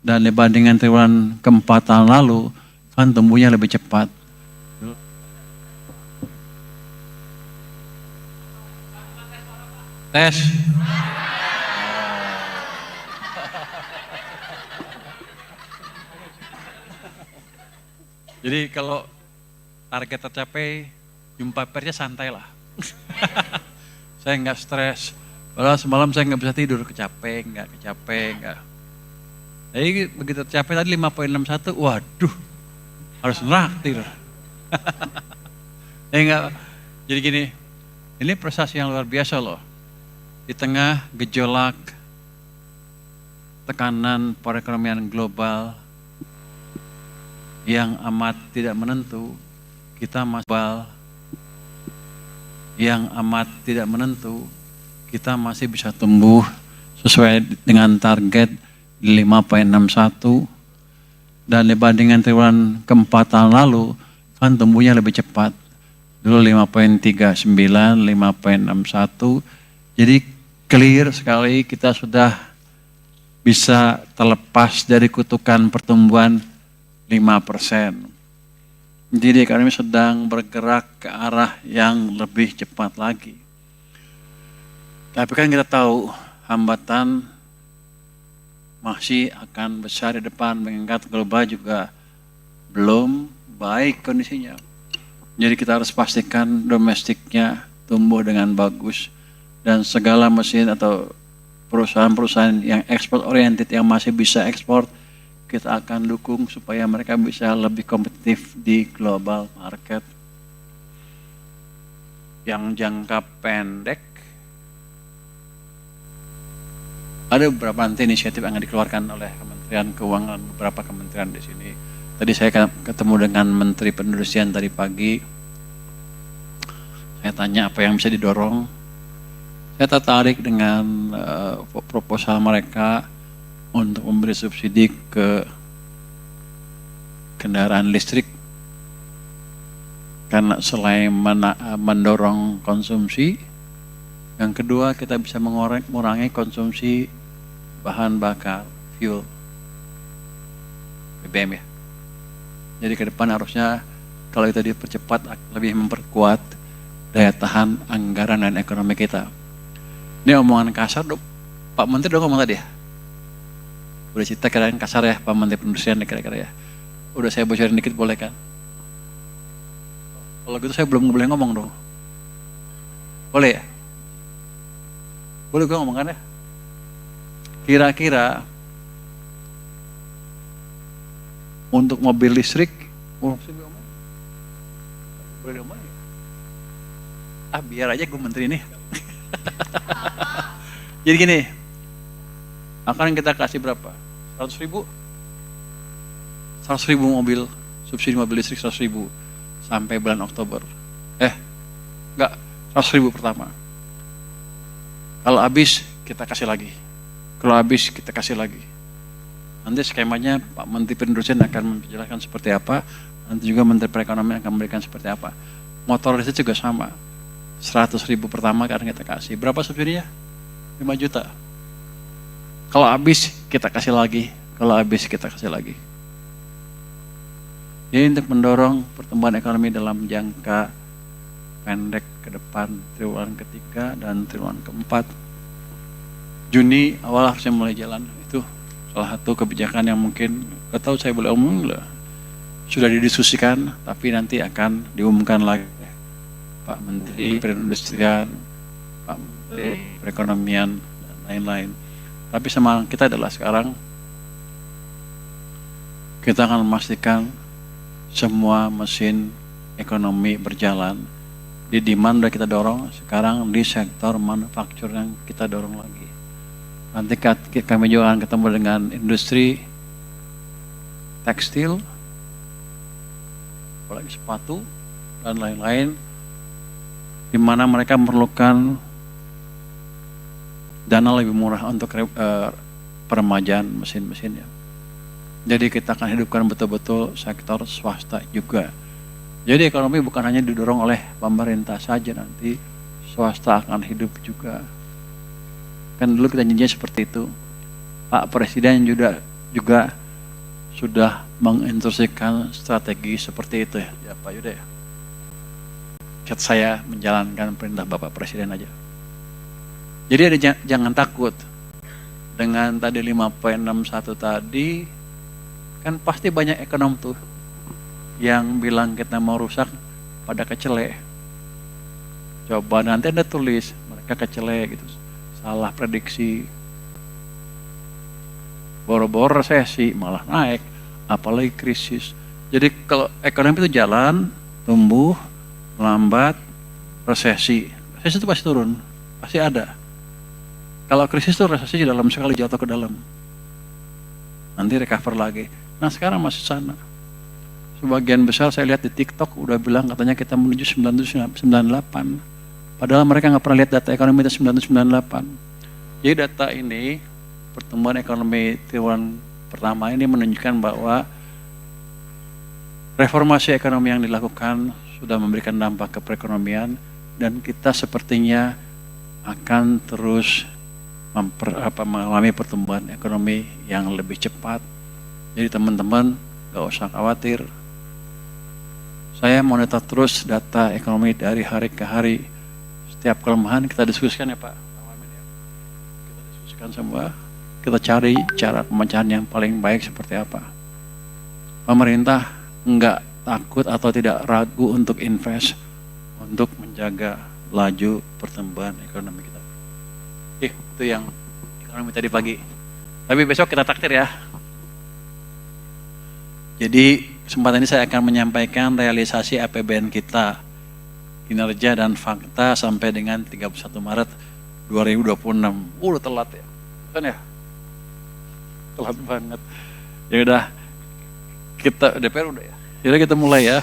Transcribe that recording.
Dan dibandingkan triwulan keempat tahun lalu, kan tumbuhnya lebih cepat. Tes. Jadi kalau target tercapai, jumpa persnya santai lah. Saya nggak stres. Padahal semalam saya nggak bisa tidur, kecapean. Jadi begitu tercapai tadi 5,61, waduh, harus naktir. Jadi gini, ini prestasi yang luar biasa loh. Di tengah gejolak tekanan perekonomian global yang amat tidak menentu, kita masih bisa tumbuh sesuai dengan target 5,61, dan dibandingkan triwulan keempat tahun lalu kan tumbuhnya lebih cepat. Dulu 5,39, 5,61. Jadi clear sekali kita sudah bisa terlepas dari kutukan pertumbuhan 5%. Jadi ekonomi sedang bergerak ke arah yang lebih cepat lagi. Tapi kan kita tahu hambatan masih akan besar di depan, mengingat global juga belum baik kondisinya. Jadi kita harus pastikan domestiknya tumbuh dengan bagus, dan segala mesin atau perusahaan-perusahaan yang ekspor oriented yang masih bisa ekspor, kita akan dukung supaya mereka bisa lebih kompetitif di global market. Yang jangka pendek, ada beberapa nanti inisiatif yang dikeluarkan oleh Kementerian Keuangan, beberapa kementerian di sini. Tadi saya ketemu dengan Menteri Perindustrian tadi pagi. Saya tanya apa yang bisa didorong. Saya tertarik dengan proposal mereka untuk memberi subsidi ke kendaraan listrik. Karena selain mendorong konsumsi, yang kedua kita bisa mengurangi konsumsi bahan bakar, fuel, BBM ya. Jadi ke depan harusnya kalau itu dipercepat lebih memperkuat daya tahan anggaran dan ekonomi kita. Ini omongan kasar, Pak Menteri udah ngomong tadi ya. Udah cerita kira-kira kasar ya Pak Menteri Perindustrian kira-kira ya. Udah saya bocorin dikit boleh kan? Kalau gitu saya belum boleh ngomong dong. Boleh ya? Boleh gue ngomong kan ya? Kira-kira untuk mobil listrik, boleh diomong ya? Biar aja gue menteri ini. Jadi gini, akan kita kasih berapa? 100.000? 100.000 mobil, subsidi mobil listrik 100.000 sampai bulan Oktober. Enggak, 100.000 pertama. Kalau habis, kita kasih lagi. Nanti skemanya Pak Menteri Perindustrian akan menjelaskan seperti apa. Nanti juga Menteri Perekonomian akan memberikan seperti apa. Motor listrik juga sama. 100.000 pertama karena kita kasih. Berapa subsidinya? 5 juta. Kalau habis, kita kasih lagi. Jadi untuk mendorong pertumbuhan ekonomi dalam jangka pendek ke depan, triwulan ketiga dan triwulan keempat. Juni awal harusnya mulai jalan. Itu salah satu kebijakan yang mungkin, gak tahu saya boleh omong lah, sudah didiskusikan, tapi nanti akan diumumkan lagi Pak Menteri Perindustrian, Pak Menteri Perekonomian, dan lain-lain. Tapi semangat kita adalah sekarang kita akan memastikan semua mesin ekonomi berjalan. Di demand udah kita dorong, sekarang di sektor manufaktur yang kita dorong lagi. Nanti kami juga akan ketemu dengan industri tekstil, apalagi sepatu, dan lain-lain, di mana mereka memerlukan dana lebih murah untuk peremajaan mesin-mesinnya. Jadi kita akan hidupkan betul-betul sektor swasta juga. Jadi ekonomi bukan hanya didorong oleh pemerintah saja, nanti swasta akan hidup juga. Kan dulu kita janjinya seperti itu. Pak Presiden juga juga sudah menginstruksikan strategi seperti itu ya Pak Yuda ya. Saya menjalankan perintah Bapak Presiden aja. Jadi jangan takut dengan tadi 5.61 tadi, kan pasti banyak ekonom tuh yang bilang kita mau rusak pada kecele. Coba nanti Anda tulis mereka kecele gitu, salah prediksi. Boro-boro resesi malah naik, apalagi krisis. Jadi kalau ekonomi itu jalan, tumbuh, lambat, resesi itu pasti turun, pasti ada. Kalau krisis itu resesi dalam sekali jatuh ke dalam, nanti recover lagi. Nah sekarang masih sana. Sebagian besar saya lihat di TikTok udah bilang katanya kita menuju 1998. Padahal mereka nggak pernah lihat data ekonomi itu 1998. Jadi data ini, pertumbuhan ekonomi triwulan pertama ini menunjukkan bahwa reformasi ekonomi yang dilakukan sudah memberikan dampak ke perekonomian dan kita sepertinya akan terus mengalami pertumbuhan ekonomi yang lebih cepat. Jadi teman-teman gak usah khawatir. Saya monitor terus data ekonomi dari hari ke hari. Setiap kelemahan kita diskusikan ya Pak. Kita diskusikan semua. Kita cari cara pemecahan yang paling baik seperti apa. Pemerintah enggak takut atau tidak ragu untuk invest untuk menjaga laju pertumbuhan ekonomi kita. Itu yang ekonomi tadi pagi. Tapi besok kita takdir ya. Jadi kesempatan ini saya akan menyampaikan realisasi APBN kita, kinerja dan fakta sampai dengan 31 Maret 2026. Udah telat ya, kan ya? Telat banget. Ya udah, kita DPR udah ya. Jadi kita mulai ya.